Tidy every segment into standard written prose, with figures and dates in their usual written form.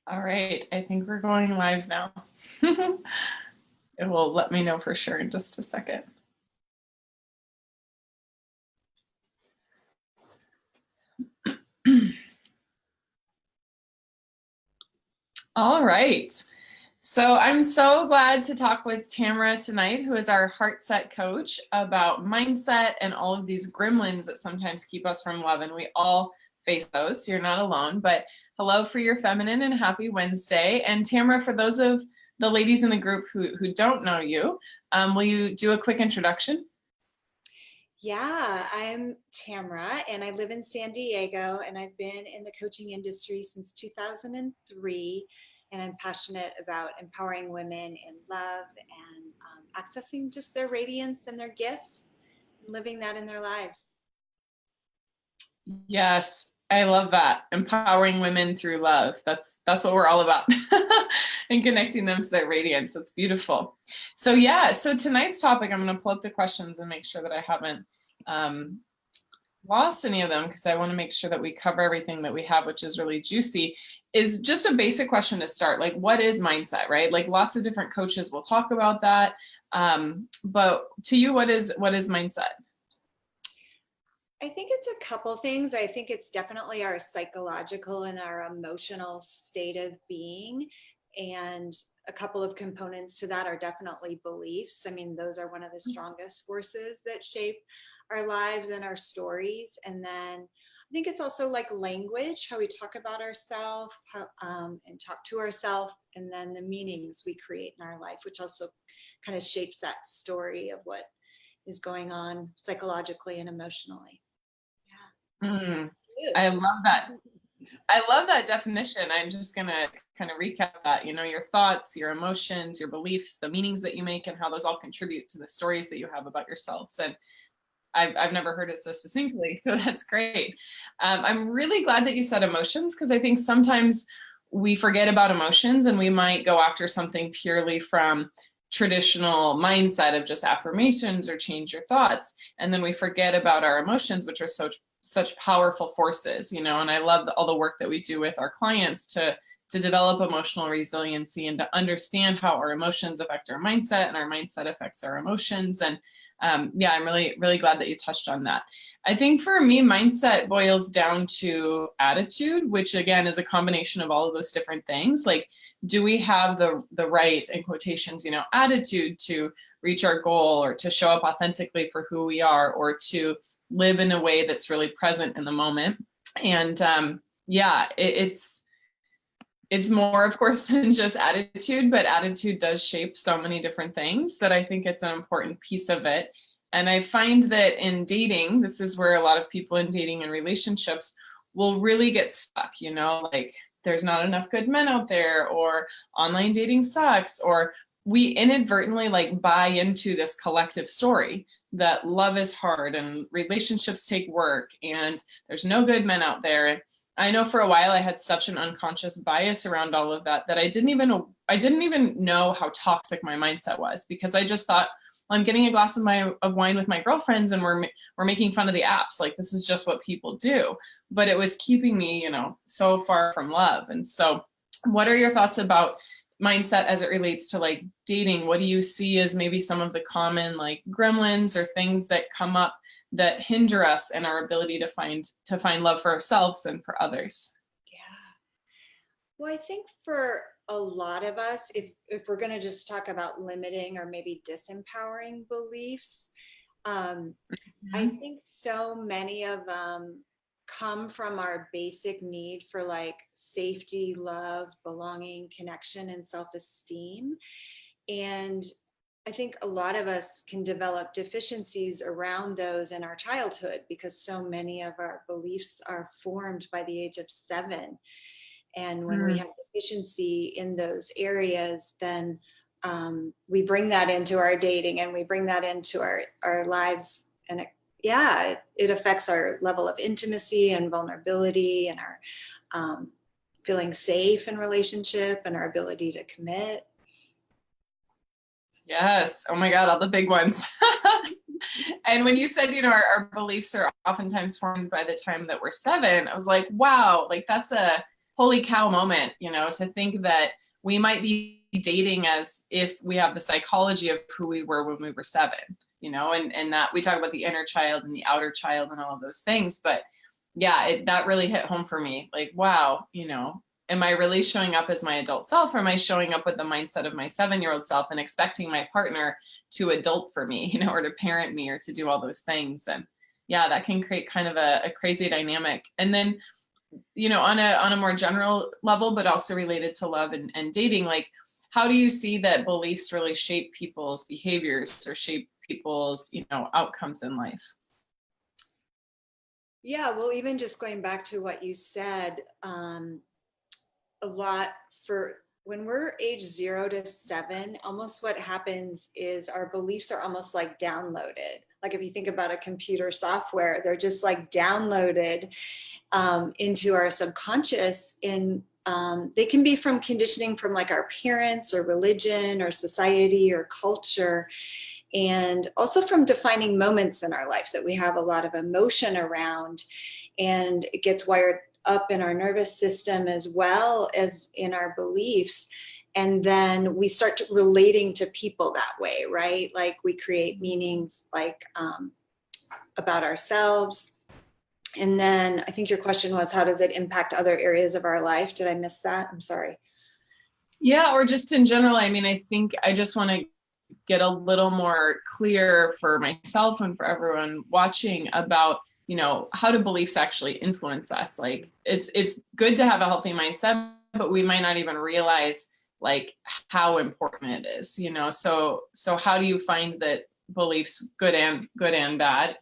All right, I think we're going live now. It will let me know for sure in just a second. All right. So I'm so glad to talk with Tamara tonight, who is our heart set coach, about mindset and all of these gremlins that sometimes keep us from love. And we all face those, so you're not alone. But hello for your feminine and happy Wednesday. And Tamara, for those of the ladies in the group who don't know you, will you do a quick introduction? Yeah, I'm Tamara and I live in San Diego, and I've been in the coaching industry since 2003, and I'm passionate about empowering women in love and accessing just their radiance and their gifts, and living that in their lives. Yes, I love that. Empowering women through love. That's what we're all about. And connecting them to their radiance. It's beautiful. So yeah, so tonight's topic, I'm going to pull up the questions and make sure that I haven't lost any of them, because I want to make sure that we cover everything that we have, which is really juicy. Is just a basic question to start. Like, what is mindset, right? Like lots of different coaches will talk about that. But to you, what is mindset? I think it's a couple things. I think it's definitely our psychological and our emotional state of being. And a couple of components to that are definitely beliefs. I mean, those are one of the strongest forces that shape our lives and our stories. And then I think it's also like language, how we talk about ourselves, and talk to ourselves, and then the meanings we create in our life, which also kind of shapes that story of what is going on psychologically and emotionally. I love that. I love that definition. I'm just going to kind of recap that, your thoughts, your emotions, your beliefs, the meanings that you make, and how those all contribute to the stories that you have about yourselves. And I've never heard it so succinctly, so that's great. I'm really glad that you said emotions, because I think sometimes we forget about emotions and we might go after something purely from traditional mindset of just affirmations or change your thoughts. And then we forget about our emotions, which are such powerful forces, and I love all the work that we do with our clients to develop emotional resiliency and to understand how our emotions affect our mindset and our mindset affects our emotions. And yeah, I'm really, really glad that you touched on that. I think for me, mindset boils down to attitude, which again is a combination of all of those different things. Like, do we have the right, in quotations, attitude to reach our goal, or to show up authentically for who we are, or to live in a way that's really present in the moment? And yeah, it's more, of course, than just attitude, but attitude does shape so many different things that I think it's an important piece of it. And I find that in dating, this is where a lot of people in dating and relationships will really get stuck, like there's not enough good men out there, or online dating sucks, or we inadvertently like buy into this collective story that love is hard and relationships take work and there's no good men out there. And I know for a while I had such an unconscious bias around all of that I didn't even know how toxic my mindset was, because I just thought, well, I'm getting a glass of wine with my girlfriends and we're making fun of the apps. Like, this is just what people do. But it was keeping me, so far from love. And so what are your thoughts about mindset as it relates to like dating? What do you see as maybe some of the common like gremlins or things that come up that hinder us in our ability to find love for ourselves and for others? Yeah. Well, I think for a lot of us, if we're going to just talk about limiting or maybe disempowering beliefs, I think so many of them come from our basic need for like safety, love, belonging, connection, and self-esteem. And I think a lot of us can develop deficiencies around those in our childhood, because so many of our beliefs are formed by the age of 7. And when we have deficiency in those areas, then we bring that into our dating and we bring that into our lives. And it affects our level of intimacy and vulnerability, and our feeling safe in relationship, and our ability to commit. Yes. Oh my God, all the big ones. And when you said, our beliefs are oftentimes formed by the time that we're 7, I was like, wow, like that's a holy cow moment, to think that we might be dating as if we have the psychology of who we were when we were 7, and that we talk about the inner child and the outer child and all of those things. But yeah, that really hit home for me. Like, wow, am I really showing up as my adult self, or am I showing up with the mindset of my 7-year-old self and expecting my partner to adult for me, or to parent me, or to do all those things? And yeah, that can create kind of a crazy dynamic. And then, on a more general level, but also related to love and dating, like, how do you see that beliefs really shape people's behaviors or shape people's, outcomes in life? Yeah, well, even just going back to what you said, a lot for when we're age 0 to 7, almost what happens is our beliefs are almost like downloaded. Like if you think about a computer software, they're just like downloaded into our subconscious. They can be from conditioning from like our parents or religion or society or culture, and also from defining moments in our life that we have a lot of emotion around, and it gets wired up in our nervous system as well as in our beliefs. And then we start relating to people that way, right? Like we create meanings like about ourselves. And then I think your question was, how does it impact other areas of our life? Did I miss that? I'm sorry. Yeah, or just in general. I mean, I think I just want to get a little more clear for myself and for everyone watching about, how do beliefs actually influence us? Like it's good to have a healthy mindset, but we might not even realize like how important it is, so how do you find that beliefs, good and bad,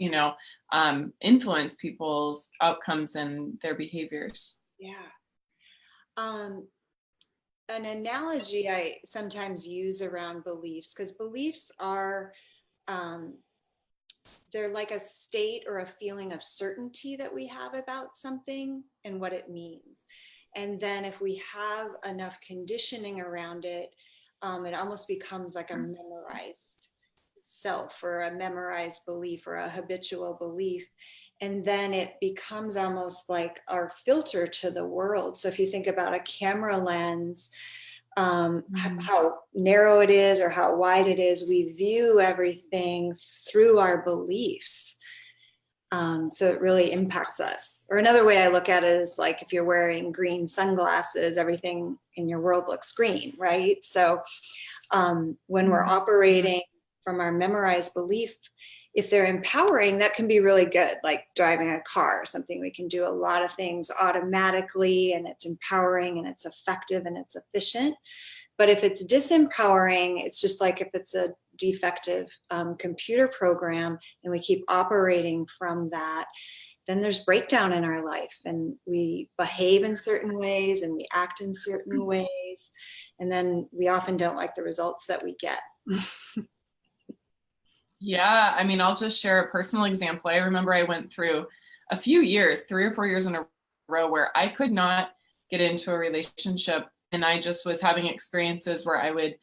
influence people's outcomes and their behaviors? Yeah. An analogy I sometimes use around beliefs, because beliefs are, they're like a state or a feeling of certainty that we have about something and what it means. And then if we have enough conditioning around it, it almost becomes like a memorized self or a memorized belief or a habitual belief. And then it becomes almost like our filter to the world. So if you think about a camera lens, how narrow it is or how wide it is, we view everything through our beliefs. So it really impacts us. Or another way I look at it is like if you're wearing green sunglasses, everything in your world looks green, right? So when we're operating from our memorized belief, if they're empowering, that can be really good, like driving a car, something we can do a lot of things automatically, and it's empowering and it's effective and it's efficient. But if it's disempowering, it's just like if it's a defective computer program and we keep operating from that, then there's breakdown in our life and we behave in certain ways and we act in certain ways. And then we often don't like the results that we get. Yeah, I mean, I'll just share a personal example. I remember I went through a few years, 3 or 4 years in a row, where I could not get into a relationship. And I just was having experiences where I would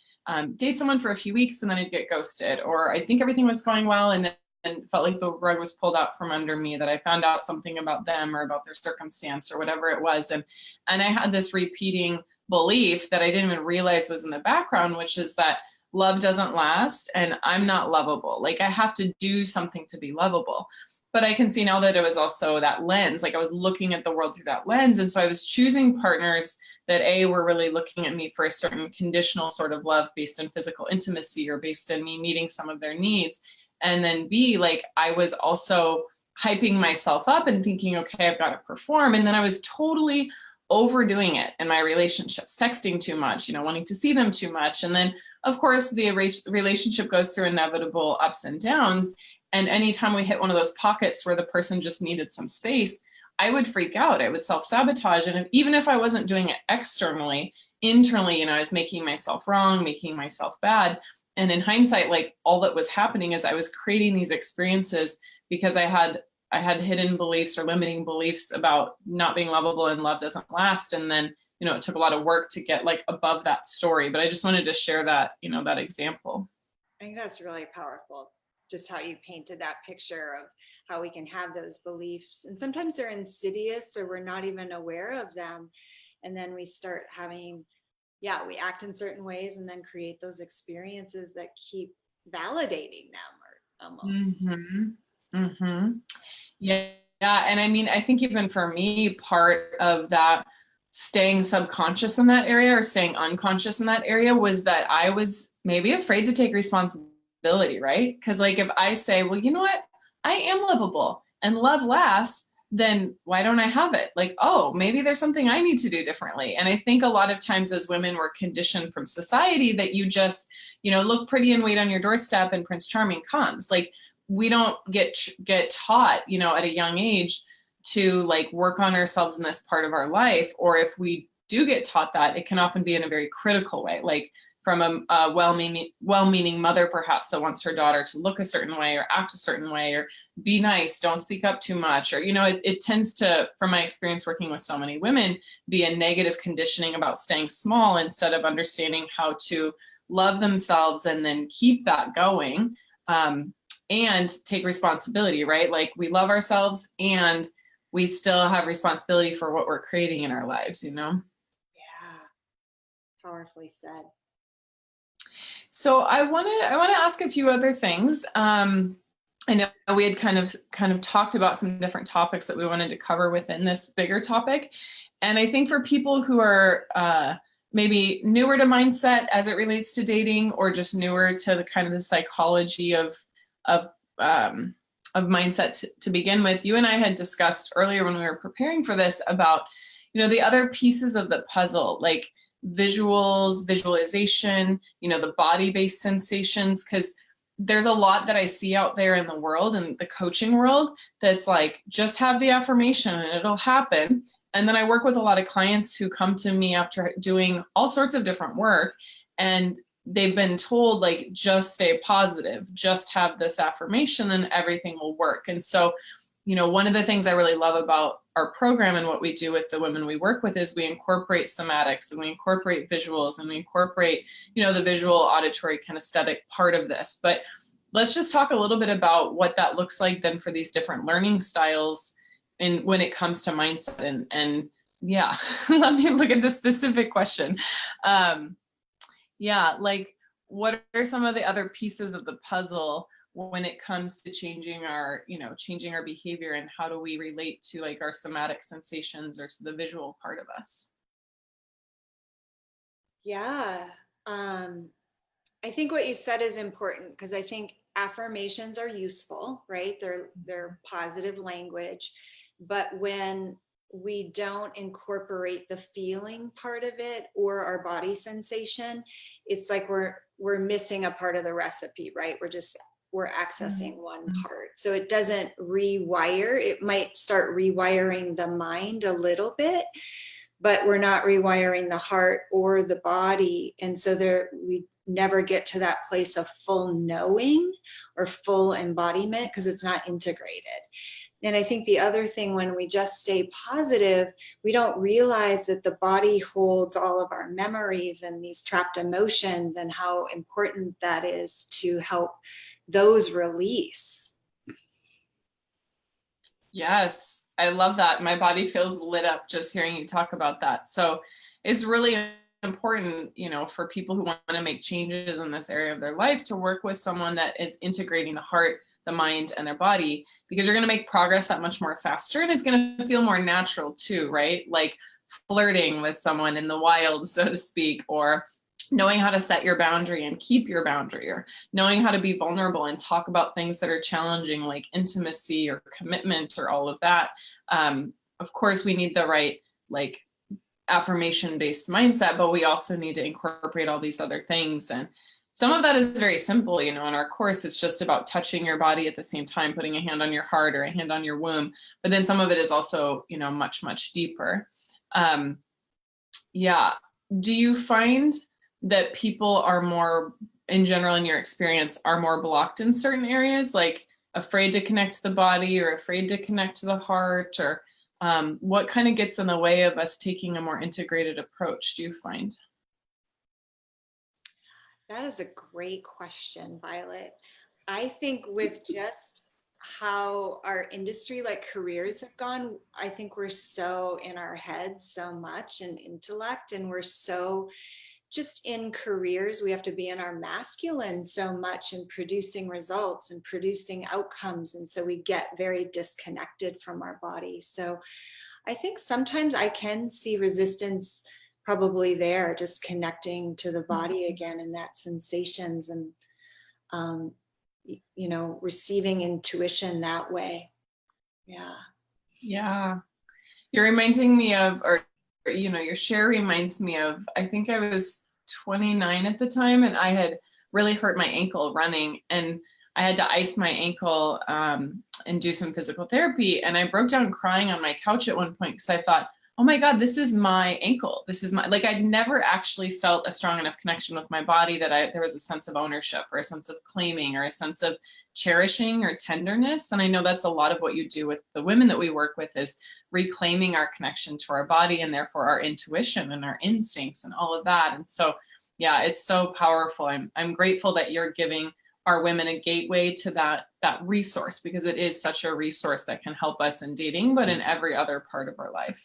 date someone for a few weeks and then I'd get ghosted, or I think everything was going well and then felt like the rug was pulled out from under me, that I found out something about them or about their circumstance or whatever it was. And I had this repeating belief that I didn't even realize was in the background, which is that love doesn't last and I'm not lovable. Like I have to do something to be lovable. But I can see now that it was also that lens, like I was looking at the world through that lens. And so I was choosing partners that were really looking at me for a certain conditional sort of love based on physical intimacy or based on me meeting some of their needs. And then B, like I was also hyping myself up and thinking, okay, I've got to perform. And then I was totally overdoing it in my relationships, texting too much, wanting to see them too much. And then of course the relationship goes through inevitable ups and downs. And anytime we hit one of those pockets where the person just needed some space, I would freak out. I would self-sabotage. And even if I wasn't doing it externally, internally, I was making myself wrong, making myself bad. And in hindsight, like all that was happening is I was creating these experiences because I had hidden beliefs or limiting beliefs about not being lovable and love doesn't last. And then, it took a lot of work to get like above that story. But I just wanted to share that, that example. I think that's really powerful. Just how you painted that picture of how we can have those beliefs. And sometimes they're insidious or we're not even aware of them. And then we start having, yeah, we act in certain ways and then create those experiences that keep validating them, or almost. Yeah. Yeah. And I mean, I think even for me, part of that staying subconscious in that area or staying unconscious in that area was that I was maybe afraid to take responsibility, right? Because like if I say, well, you know what, I am lovable and love lasts, then why don't I have it? Like, oh, maybe there's something I need to do differently. And I think a lot of times as women, we're conditioned from society that you just, look pretty and wait on your doorstep and Prince Charming comes. Like, we don't get taught, at a young age to like work on ourselves in this part of our life. Or if we do get taught that, it can often be in a very critical way, like from a well-meaning mother, perhaps, that wants her daughter to look a certain way or act a certain way or be nice, don't speak up too much. Or, it tends to, from my experience working with so many women, be a negative conditioning about staying small instead of understanding how to love themselves and then keep that going. And take responsibility, right? Like we love ourselves and we still have responsibility for what we're creating in our lives, Yeah, powerfully said. So I want to ask a few other things. I know we had kind of talked about some different topics that we wanted to cover within this bigger topic. And I think for people who are maybe newer to mindset as it relates to dating, or just newer to the kind of the psychology of mindset to begin with, you and I had discussed earlier when we were preparing for this about, the other pieces of the puzzle, like visuals, visualization, the body-based sensations, because there's a lot that I see out there in the world and the coaching world that's like, just have the affirmation and it'll happen. And then I work with a lot of clients who come to me after doing all sorts of different work, and they've been told, like, just stay positive, just have this affirmation and everything will work. And so, one of the things I really love about our program and what we do with the women we work with is we incorporate somatics and we incorporate visuals and we incorporate, the visual, auditory, kinesthetic part of this. But let's just talk a little bit about what that looks like then for these different learning styles and when it comes to mindset. And yeah, let me look at the specific question. Yeah, like what are some of the other pieces of the puzzle when it comes to changing our behavior, and how do we relate to like our somatic sensations or to the visual part of us? Yeah. I think what you said is important, because I think affirmations are useful, right? They're positive language, but when we don't incorporate the feeling part of it or our body sensation, it's like we're missing a part of the recipe, right? We're accessing one part. So it doesn't rewire. It might start rewiring the mind a little bit, but we're not rewiring the heart or the body. And so we never get to that place of full knowing or full embodiment, because it's not integrated. And I think the other thing, when we just stay positive, we don't realize that the body holds all of our memories and these trapped emotions, and how important that is to help those release. Yes, I love that. My body feels lit up just hearing you talk about that. So it's really important, for people who want to make changes in this area of their life, to work with someone that is integrating the heart, the mind, and their body, because you're going to make progress that much more faster, and it's going to feel more natural too, right? Like flirting with someone in the wild, so to speak, or knowing how to set your boundary and keep your boundary, or knowing how to be vulnerable and talk about things that are challenging, like intimacy or commitment or all of that. Of course, we need the right, like, affirmation-based mindset, but we also need to incorporate all these other things. And some of that is very simple, in our course, it's just about touching your body at the same time, putting a hand on your heart or a hand on your womb. But then some of it is also, much, much deeper. Yeah. Do you find that people are more, in general, in your experience, are more blocked in certain areas, like afraid to connect to the body or afraid to connect to the heart, or what kind of gets in the way of us taking a more integrated approach, do you find? That is a great question, Violet. I think with just how our industry, like careers, have gone. I think we're so in our heads so much, and intellect, and we're so just in careers, we have to be in our masculine so much and producing results and producing outcomes. And so we get very disconnected from our body. So I think sometimes I can see resistance probably there, just connecting to the body again, and that sensations, and receiving intuition that way. Yeah. You're reminding me of, or your share reminds me of, I think I was 29 at the time, and I had really hurt my ankle running, and I had to ice my ankle and do some physical therapy. And I broke down crying on my couch at one point because I thought, oh my God, this is my ankle. This is my, like, I'd never actually felt a strong enough connection with my body that there was a sense of ownership or a sense of claiming or a sense of cherishing or tenderness. And I know that's a lot of what you do with the women that we work with, is reclaiming our connection to our body, and therefore our intuition and our instincts and all of that. And so, yeah, it's so powerful. I'm grateful that you're giving our women a gateway to that resource, because it is such a resource that can help us in dating, but in every other part of our life.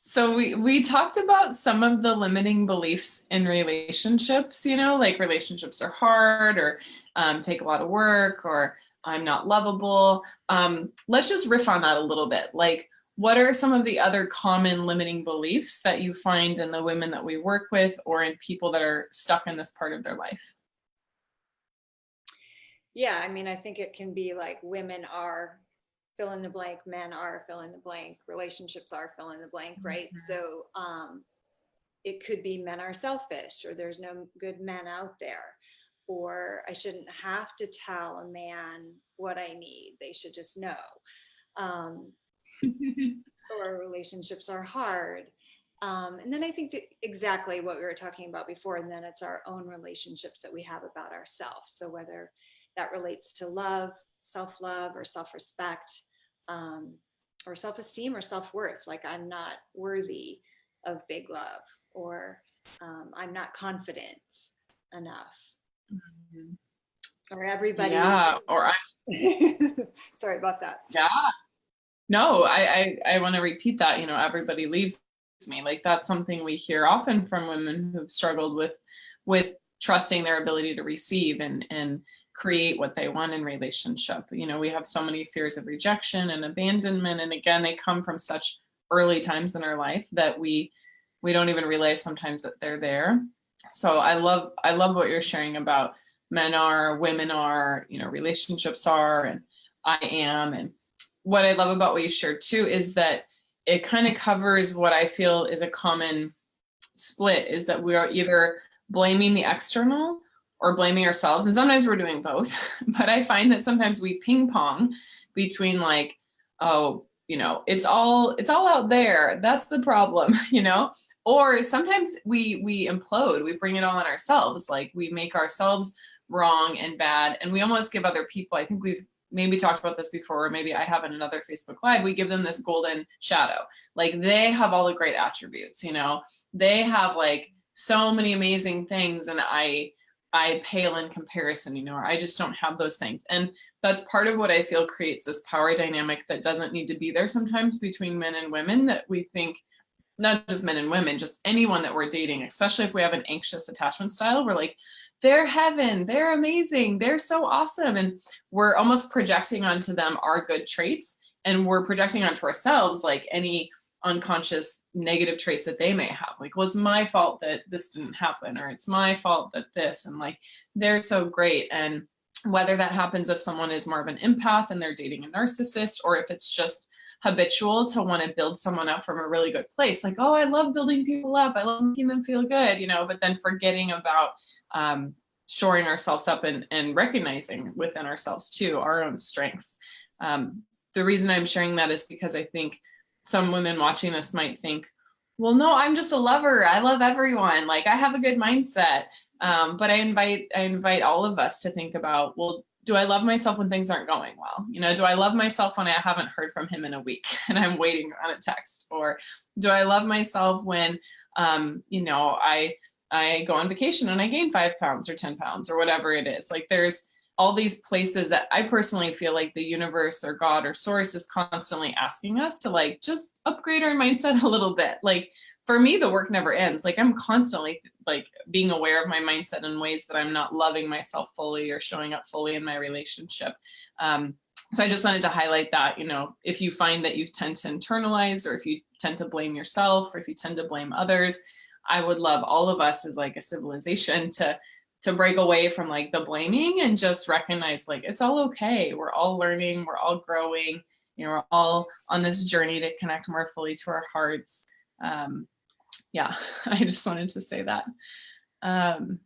So we talked about some of the limiting beliefs in relationships, like relationships are hard, or take a lot of work, or I'm not lovable. Let's just riff on that a little bit. Like, what are some of the other common limiting beliefs that you find in the women that we work with, or in people that are stuck in this part of their life? Yeah, I mean, I think it can be like women are fill in the blank, men are fill in the blank, relationships are fill in the blank, right? So it could be men are selfish, or there's no good men out there, or I shouldn't have to tell a man what I need, they should just know. Or relationships are hard. And then I think that exactly what we were talking about before, and then it's our own relationships that we have about ourselves. So whether that relates to love, self-love, or self-respect, or self-esteem, or self-worth, like I'm not worthy of big love, or I'm not confident enough, or everybody. Yeah, or Sorry about that. Yeah. No, I want to repeat that, everybody leaves me. Like, that's something we hear often from women who've struggled with trusting their ability to receive and create what they want in relationship. We have so many fears of rejection and abandonment. And again, they come from such early times in our life that we don't even realize sometimes that they're there. So I love what you're sharing about men are, women are, relationships are, and I am. And what I love about what you shared too is that it kind of covers what I feel is a common split, is that we are either blaming the external or blaming ourselves. And sometimes we're doing both. But I find that sometimes we ping pong between like, oh, it's all out there. That's the problem, or sometimes we implode, we bring it all on ourselves. Like, we make ourselves wrong and bad, and we almost give other people, I think we've maybe talked about this before, or maybe I have in another Facebook Live, we give them this golden shadow. Like, they have all the great attributes, they have like so many amazing things, and I pale in comparison, or I just don't have those things. And that's part of what I feel creates this power dynamic that doesn't need to be there sometimes between men and women, that we think, not just men and women, just anyone that we're dating, especially if we have an anxious attachment style, we're like, they're heaven, they're amazing, they're so awesome. And we're almost projecting onto them our good traits, and we're projecting onto ourselves like any unconscious negative traits that they may have. Like, well, it's my fault that this didn't happen, or it's my fault that this, and like, they're so great. And whether that happens if someone is more of an empath and they're dating a narcissist, or if it's just habitual to want to build someone up from a really good place, like, oh, I love building people up, I love making them feel good, but then forgetting about shoring ourselves up and recognizing within ourselves too our own strengths. The reason I'm sharing that is because I think some women watching this might think, well, no, I'm just a lover, I love everyone, like I have a good mindset. But I invite all of us to think about, well, do I love myself when things aren't going well? Do I love myself when I haven't heard from him in a week and I'm waiting on a text? Or do I love myself when, I go on vacation and I gain 5 pounds or 10 pounds or whatever it is. Like there's all these places that I personally feel like the universe or God or source is constantly asking us to like just upgrade our mindset a little bit. Like for me, the work never ends. Like I'm constantly like being aware of my mindset in ways that I'm not loving myself fully or showing up fully in my relationship. So I just wanted to highlight that, you know, if you find that you tend to internalize, or if you tend to blame yourself, or if you tend to blame others, I would love all of us as like a civilization to break away from like the blaming and just recognize like it's all okay. We're all learning, we're all growing, you know, we're all on this journey to connect more fully to our hearts. Yeah, I just wanted to say that. And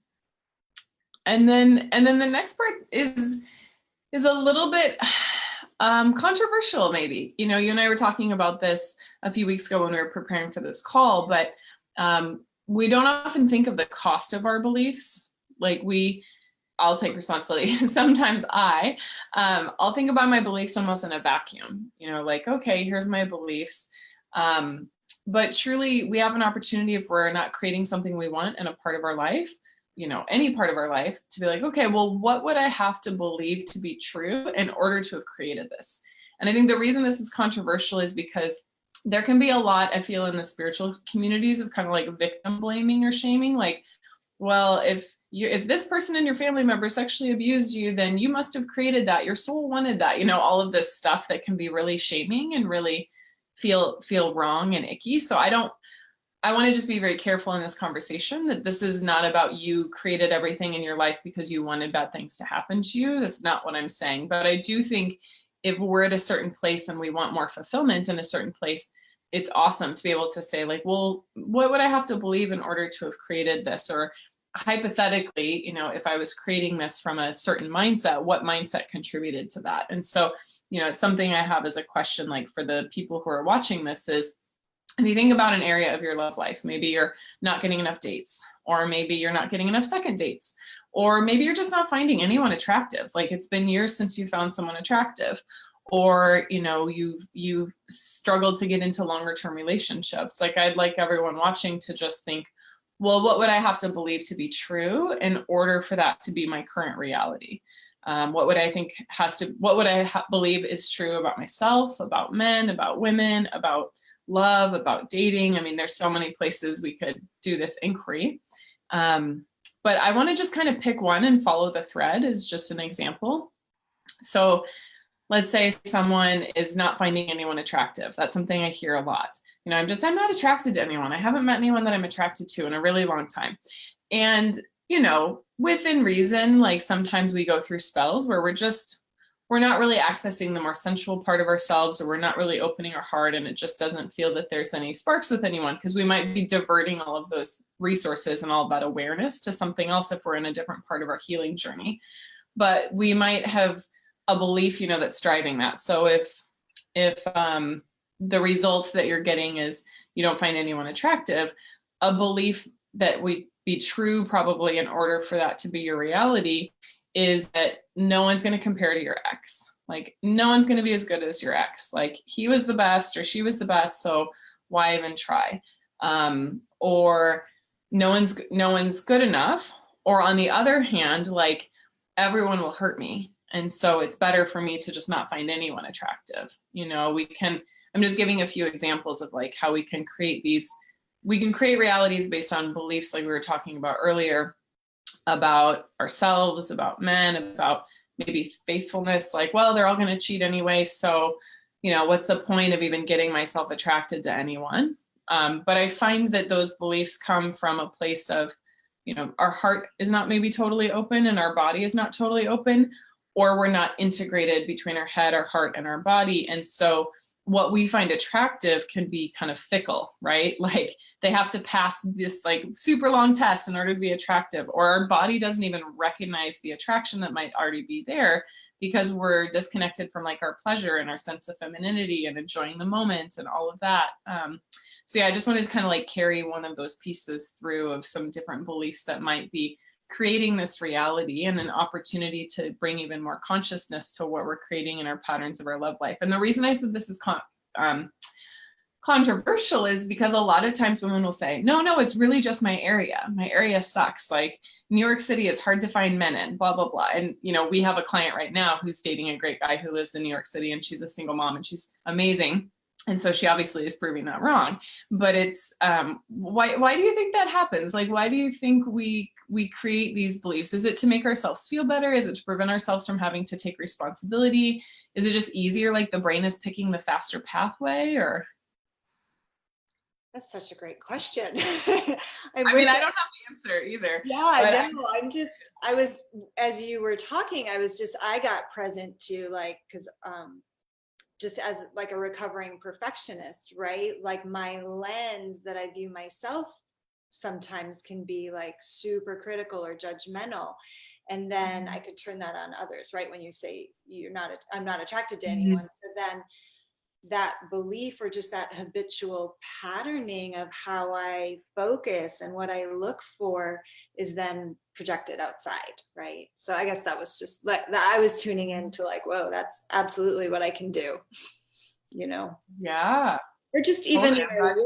then the next part is a little bit controversial, maybe. You know, you and I were talking about this a few weeks ago when we were preparing for this call, but we don't often think of the cost of our beliefs. Like I'll take responsibility. Sometimes I'll think about my beliefs almost in a vacuum, you know, like, okay, here's my beliefs. But truly we have an opportunity, if we're not creating something we want in a part of our life, you know, any part of our life, to be like, okay, well, what would I have to believe to be true in order to have created this? And I think the reason this is controversial is because there can be a lot, I feel, in the spiritual communities of kind of like victim blaming or shaming. Like, well, if this person in your family member sexually abused you, then you must have created that. Your soul wanted that, you know, all of this stuff that can be really shaming and really feel wrong and icky. So I want to just be very careful in this conversation that this is not about you created everything in your life because you wanted bad things to happen to you. That's not what I'm saying. But I do think if we're at a certain place and we want more fulfillment in a certain place, it's awesome to be able to say like, well, what would I have to believe in order to have created this? Or hypothetically, you know, if I was creating this from a certain mindset, what mindset contributed to that? And so, you know, it's something I have as a question, like for the people who are watching this is, if you think about an area of your love life, maybe you're not getting enough dates, or maybe you're not getting enough second dates, or maybe you're just not finding anyone attractive. Like it's been years since you found someone attractive, or, you know, you've struggled to get into longer term relationships. Like I'd like everyone watching to just think, well, what would I have to believe to be true in order for that to be my current reality? What would I think what would I believe is true about myself, about men, about women, about love, about dating? I mean, there's so many places we could do this inquiry. But I want to just kind of pick one and follow the thread as just an example. So let's say someone is not finding anyone attractive. That's something I hear a lot. You know, I'm not attracted to anyone. I haven't met anyone that I'm attracted to in a really long time. And, you know, within reason, like sometimes we go through spells where we're not really accessing the more sensual part of ourselves, or we're not really opening our heart, and it just doesn't feel that there's any sparks with anyone, because we might be diverting all of those resources and all of that awareness to something else if we're in a different part of our healing journey. But we might have a belief, you know, that's driving that. So if the results that you're getting is you don't find anyone attractive, a belief that would be true probably in order for that to be your reality is that no one's going to compare to your ex. Like no one's going to be as good as your ex. Like he was the best or she was the best, so why even try? Or no one's good enough. Or on the other hand, like everyone will hurt me, and so it's better for me to just not find anyone attractive. You know, I'm just giving a few examples of like how we can create realities based on beliefs, like we were talking about earlier, about ourselves, about men, about maybe faithfulness. Like, well, they're all going to cheat anyway, so, you know, what's the point of even getting myself attracted to anyone? But I find that those beliefs come from a place of, you know, our heart is not maybe totally open and our body is not totally open, or we're not integrated between our head, our heart, and our body. And so what we find attractive can be kind of fickle, right? Like they have to pass this like super long test in order to be attractive, or our body doesn't even recognize the attraction that might already be there because we're disconnected from like our pleasure and our sense of femininity and enjoying the moment and all of that. So yeah, I just wanted to kind of like carry one of those pieces through of some different beliefs that might be creating this reality, and an opportunity to bring even more consciousness to what we're creating in our patterns of our love life. And the reason I said this is controversial is because a lot of times women will say, no, it's really just my area. My area sucks. Like New York City is hard to find men in, blah, blah, blah. And, you know, we have a client right now who's dating a great guy who lives in New York City, and she's a single mom and she's amazing. And so she obviously is proving that wrong. But it's why do you think that happens? Like, why do you think we create these beliefs? Is it to make ourselves feel better? Is it to prevent ourselves from having to take responsibility? Is it just easier, like the brain is picking the faster pathway? Or That's such a great question. I mean, I don't have the answer either. Yeah, I know. I was, as you were talking, I got present to, like, because just as like a recovering perfectionist, right? Like my lens that I view myself sometimes can be like super critical or judgmental. And then I could turn that on others, right? When you say I'm not attracted to anyone. So then that belief, or just that habitual patterning of how I focus and what I look for, is then projected outside, right? So I guess that was just like that. I was tuning into like, whoa, that's absolutely what I can do, you know? Yeah. Or just even in our work.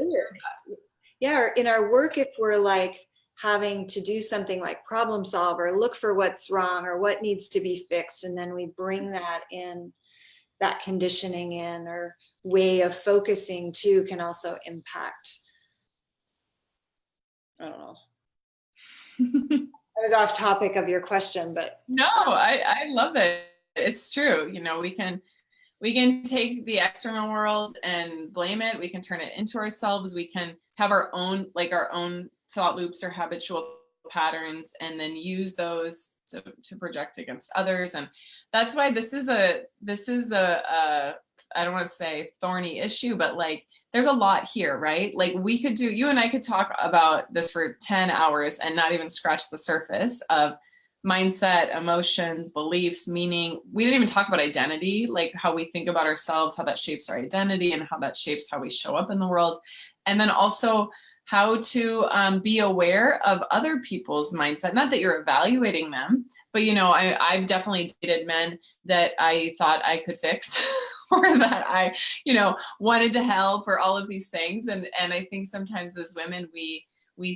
Yeah, or in our work, if we're like having to do something like problem solve or look for what's wrong or what needs to be fixed, and then we bring that in, that conditioning in, or way of focusing too, can also impact. I don't know. I was off topic of your question, but no, I love it. It's true. You know, we can take the external world and blame it. We can turn it into ourselves. We can have our own thought loops or habitual patterns, and then use those to project against others. And that's why this is a I don't want to say thorny issue, but like there's a lot here, right? Like you and I could talk about this for 10 hours and not even scratch the surface of mindset, emotions, beliefs, meaning. We didn't even talk about identity, like how we think about ourselves, how that shapes our identity, and how that shapes how we show up in the world. And then also how to be aware of other people's mindset. Not that you're evaluating them, but, you know, I've definitely dated men that I thought I could fix or that I, you know, wanted to help, or all of these things. And I think sometimes as women, we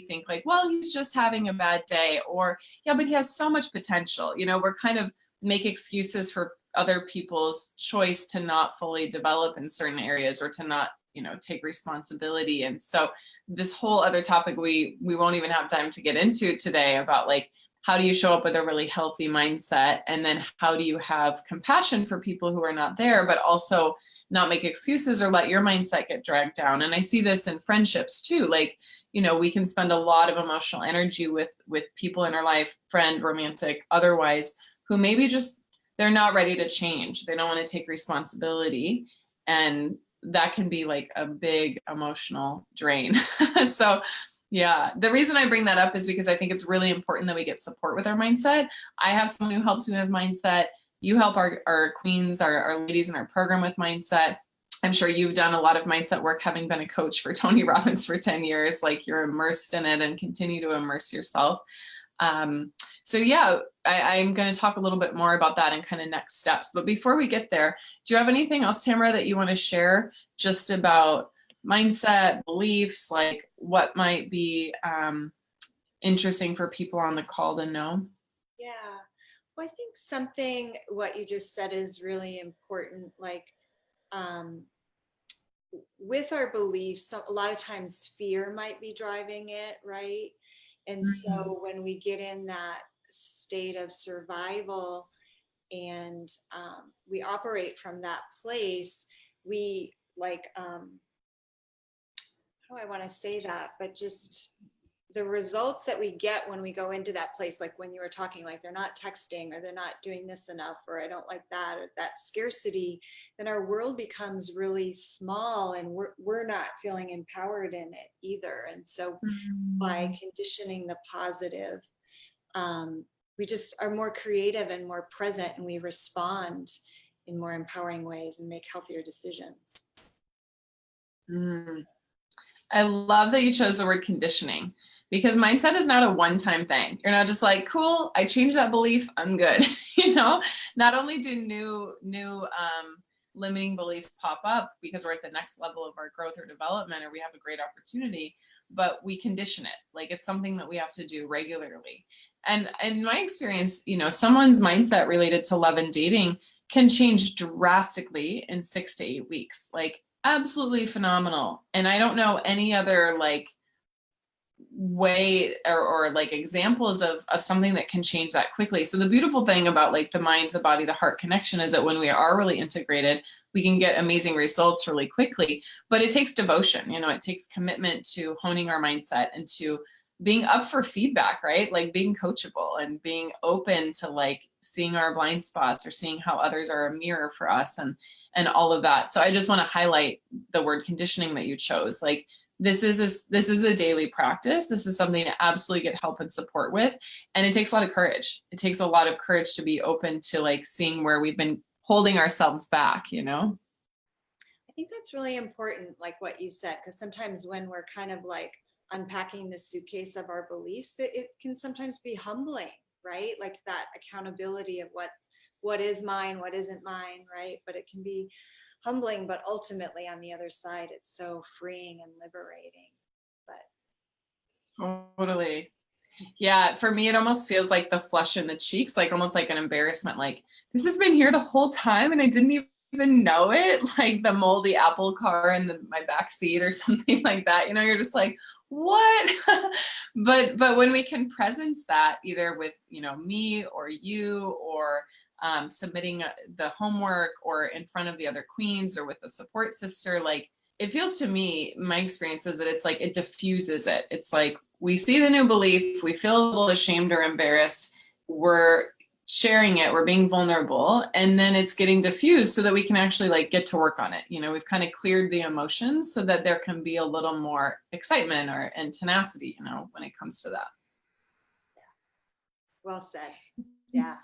think like, well, he's just having a bad day, or, yeah, but he has so much potential. You know, we're kind of make excuses for other people's choice to not fully develop in certain areas, or to not, you know, take responsibility. And so this whole other topic we won't even have time to get into today, about like, how do you show up with a really healthy mindset? And then how do you have compassion for people who are not there, but also not make excuses or let your mindset get dragged down? And I see this in friendships too. Like, you know, we can spend a lot of emotional energy with people in our life, friend, romantic, otherwise, who maybe just, they're not ready to change. They don't want to take responsibility. And that can be like a big emotional drain. So yeah, the reason I bring that up is because I think it's really important that we get support with our mindset. I have someone who helps me with mindset. You help our queens, our ladies in our program with mindset. I'm sure you've done a lot of mindset work, having been a coach for Tony Robbins for 10 years, like you're immersed in it and continue to immerse yourself. So yeah, I'm going to talk a little bit more about that and kind of next steps. But before we get there, do you have anything else, Tamara, that you want to share just about mindset, beliefs, like what might be interesting for people on the call to know? yeah, well, I think something, what you just said is really important. Like, with our beliefs, a lot of times fear might be driving it, right? And so when we get in that state of survival, and we operate from that place, we like, how do I want to say that, but just the results that we get when we go into that place, like when you were talking, like they're not texting, or they're not doing this enough, or I don't like that, or that scarcity, then our world becomes really small, and we're not feeling empowered in it either. And so by conditioning the positive, we just are more creative and more present, and we respond in more empowering ways and make healthier decisions. I love that you chose the word conditioning, because mindset is not a one-time thing. You're not just like, cool, I changed that belief, I'm good. You know, not only do new limiting beliefs pop up because we're at the next level of our growth or development, or we have a great opportunity, but we condition it. Like it's something that we have to do regularly. And in my experience, you know, someone's mindset related to love and dating can change drastically in 6 to 8 weeks, like absolutely phenomenal. And I don't know any other like way or like examples of something that can change that quickly. So the beautiful thing about like the mind, the body, the heart connection is that when we are really integrated, we can get amazing results really quickly. But it takes devotion, you know, it takes commitment to honing our mindset and to being up for feedback, right? Like being coachable and being open to like seeing our blind spots or seeing how others are a mirror for us and all of that. So I just want to highlight the word conditioning that you chose. Like this is a daily practice. This is something to absolutely get help and support with. And it takes a lot of courage. It takes a lot of courage to be open to like seeing where we've been holding ourselves back, you know? I think that's really important, like what you said, because sometimes when we're kind of like unpacking the suitcase of our beliefs, it can sometimes be humbling, right? Like that accountability of what is mine, what isn't mine, right? But it can be humbling, but ultimately on the other side, it's so freeing and liberating. But Totally. Yeah, for me, it almost feels like the flush in the cheeks, like almost like an embarrassment. Like this has been here the whole time and I didn't even know it. Like the moldy apple car in my back seat or something like that. You know, you're just like, what? but when we can presence that either with, you know, me or you or submitting the homework or in front of the other queens or with a support sister, like it feels to me, my experience is that it's like it diffuses it. It's like we see the new belief, we feel a little ashamed or embarrassed, we're sharing it, we're being vulnerable, and then it's getting diffused so that we can actually like get to work on it. You know, we've kind of cleared the emotions so that there can be a little more excitement and tenacity, you know, when it comes to that. well said. Yeah.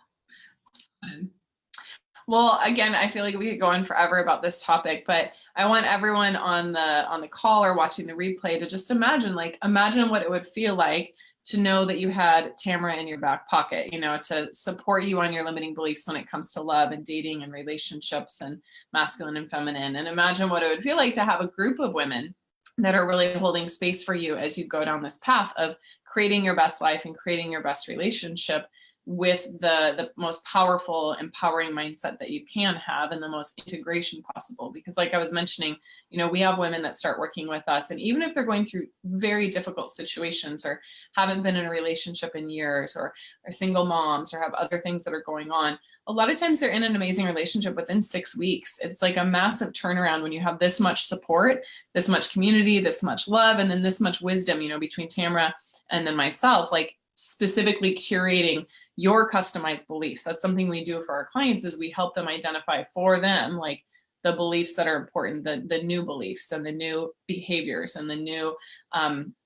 Well, again, I feel like we could go on forever about this topic, but I want everyone on the call or watching the replay to just imagine what it would feel like to know that you had Tamara in your back pocket, you know, to support you on your limiting beliefs when it comes to love and dating and relationships and masculine and feminine. And imagine what it would feel like to have a group of women that are really holding space for you as you go down this path of creating your best life and creating your best relationship with the most powerful, empowering mindset that you can have and the most integration possible. Because like I was mentioning, you know, we have women that start working with us, and even if they're going through very difficult situations or haven't been in a relationship in years or are single moms or have other things that are going on, a lot of times they're in an amazing relationship within 6 weeks. It's like a massive turnaround when you have this much support, this much community, this much love, and then this much wisdom, you know, between Tamara and then myself, like specifically curating your customized beliefs. That's something we do for our clients, is we help them identify for them like the beliefs that are important, the new beliefs and the new behaviors and the new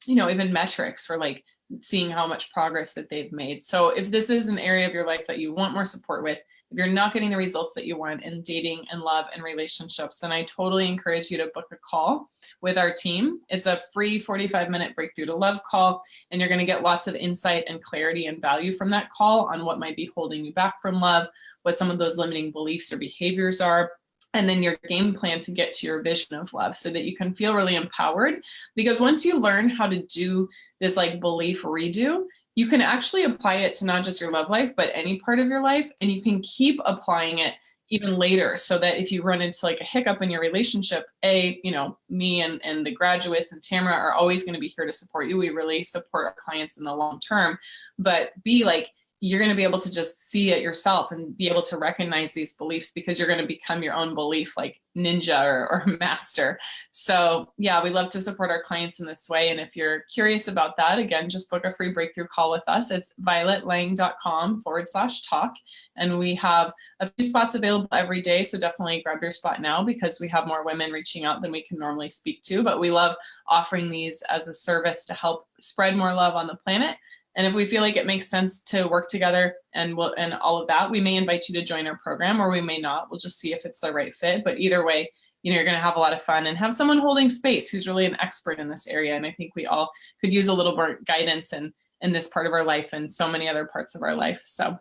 you know, even metrics for like seeing how much progress that they've made. So if this is an area of your life that you want more support with, if you're not getting the results that you want in dating and love and relationships, then I totally encourage you to book a call with our team. It's a free 45-minute breakthrough to love call, and you're going to get lots of insight and clarity and value from that call on what might be holding you back from love, what some of those limiting beliefs or behaviors are, and then your game plan to get to your vision of love so that you can feel really empowered. Because once you learn how to do this like belief redo, you can actually apply it to not just your love life, but any part of your life. And you can keep applying it even later, so that if you run into like a hiccup in your relationship, you know, me and the graduates and Tamara are always going to be here to support you. We really support our clients in the long term, but like, you're going to be able to just see it yourself and be able to recognize these beliefs, because you're going to become your own belief like ninja or master. So yeah, we love to support our clients in this way. And if you're curious about that, again, just book a free breakthrough call with us. It's violetlang.com/talk. And we have a few spots available every day. So definitely grab your spot now, because we have more women reaching out than we can normally speak to. But we love offering these as a service to help spread more love on the planet. And if we feel like it makes sense to work together and all of that, we may invite you to join our program, or we may not. We'll just see if it's the right fit. But either way, you know, you're going to have a lot of fun and have someone holding space who's really an expert in this area. And I think we all could use a little more guidance in this part of our life and so many other parts of our life. So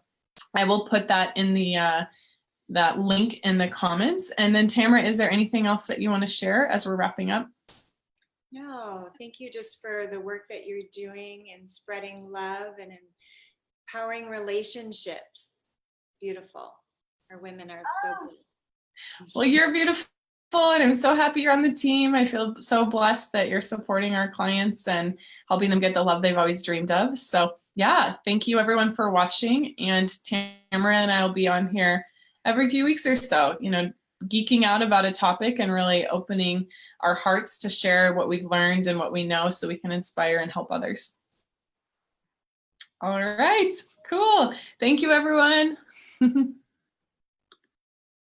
I will put that in the that link in the comments. And then Tamara, is there anything else that you want to share as we're wrapping up? No, thank you just for the work that you're doing and spreading love and empowering relationships. Beautiful. Our women are so good. Well, you're beautiful, and I'm so happy you're on the team. I feel so blessed that you're supporting our clients and helping them get the love they've always dreamed of. So yeah, thank you everyone for watching. And Tamara and I will be on here every few weeks or so, you know, geeking out about a topic and really opening our hearts to share what we've learned and what we know so we can inspire and help others. All right, cool. Thank you, everyone.